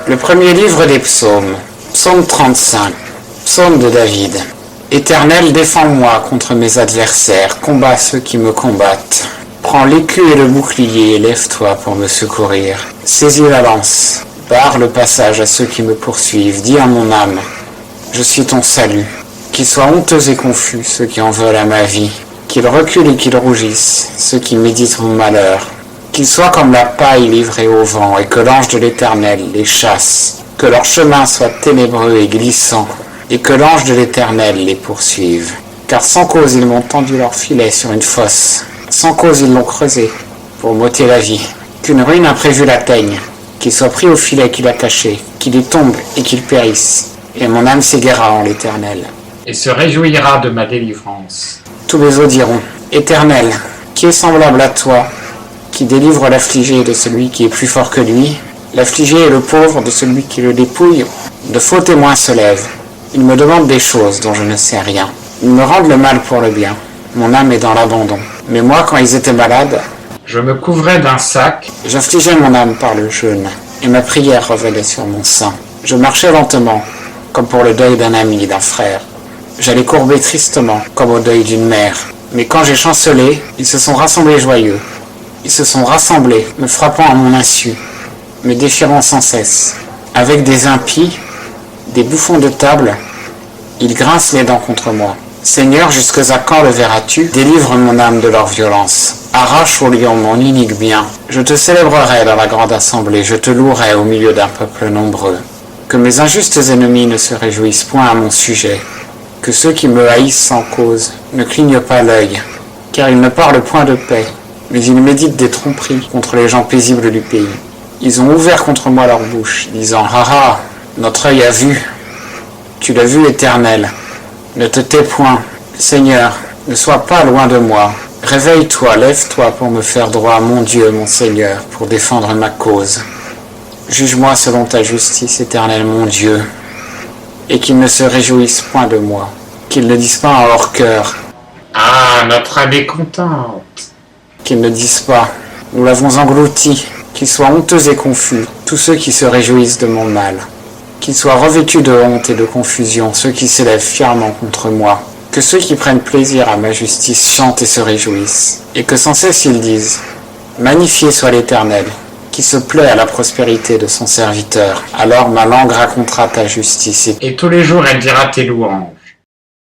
Le premier livre des psaumes, psaume 35, psaume de David. Éternel, défends-moi contre mes adversaires, combats ceux qui me combattent. Prends l'écu et le bouclier et lève-toi pour me secourir. Saisis la lance, barre le passage à ceux qui me poursuivent. Dis à mon âme, je suis ton salut. Qu'ils soient honteux et confus ceux qui en veulent à ma vie. Qu'ils reculent et qu'ils rougissent ceux qui méditent mon malheur. Qu'ils soient comme la paille livrée au vent et que l'ange de l'Éternel les chasse. Que leur chemin soit ténébreux et glissant et que l'ange de l'Éternel les poursuive. Car sans cause ils m'ont tendu leur filet sur une fosse. Sans cause ils l'ont creusé pour m'ôter la vie. Qu'une ruine imprévue l'atteigne, qu'il soit pris au filet qu'il a caché, qu'il y tombe et qu'il périsse. Et mon âme s'égarera en l'Éternel et se réjouira de ma délivrance. Tous les eaux diront, Éternel, qui est semblable à toi, qui délivre l'affligé de celui qui est plus fort que lui, l'affligé et le pauvre de celui qui le dépouille. De faux témoins se lèvent. Ils me demandent des choses dont je ne sais rien. Ils me rendent le mal pour le bien. Mon âme est dans l'abandon. Mais moi, quand ils étaient malades, je me couvrais d'un sac. J'affligeais mon âme par le jeûne, et ma prière revenait sur mon sein. Je marchais lentement, comme pour le deuil d'un ami, d'un frère. J'allais courber tristement, comme au deuil d'une mère. Mais quand j'ai chancelé, ils se sont rassemblés joyeux. Ils se sont rassemblés, me frappant à mon insu, me déchirant sans cesse. Avec des impies, des bouffons de table, ils grincent les dents contre moi. Seigneur, jusque à quand le verras-tu? Délivre mon âme de leur violence. Arrache au lion mon unique bien. Je te célébrerai dans la grande assemblée, je te louerai au milieu d'un peuple nombreux. Que mes injustes ennemis ne se réjouissent point à mon sujet. Que ceux qui me haïssent sans cause ne clignent pas l'œil, car ils ne parlent point de paix, mais ils méditent des tromperies contre les gens paisibles du pays. Ils ont ouvert contre moi leur bouche, disant « Ha ha, notre œil a vu. Tu l'as vu, Éternel. Ne te tais point. Seigneur, ne sois pas loin de moi. Réveille-toi, lève-toi pour me faire droit, mon Dieu, mon Seigneur, pour défendre ma cause. Juge-moi selon ta justice, Éternel, mon Dieu, et qu'ils ne se réjouissent point de moi, qu'ils ne disent pas en leur cœur « Ah, notre âme est contente !» Qu'ils ne disent pas « Nous l'avons englouti !» Qu'ils soient honteux et confus, tous ceux qui se réjouissent de mon mal. Qu'ils soient revêtus de honte et de confusion, ceux qui s'élèvent fièrement contre moi. Que ceux qui prennent plaisir à ma justice chantent et se réjouissent. Et que sans cesse ils disent « Magnifié soit l'Éternel !» qui se plaît à la prospérité de son serviteur. Alors ma langue racontera ta justice, et tous les jours elle dira tes louanges.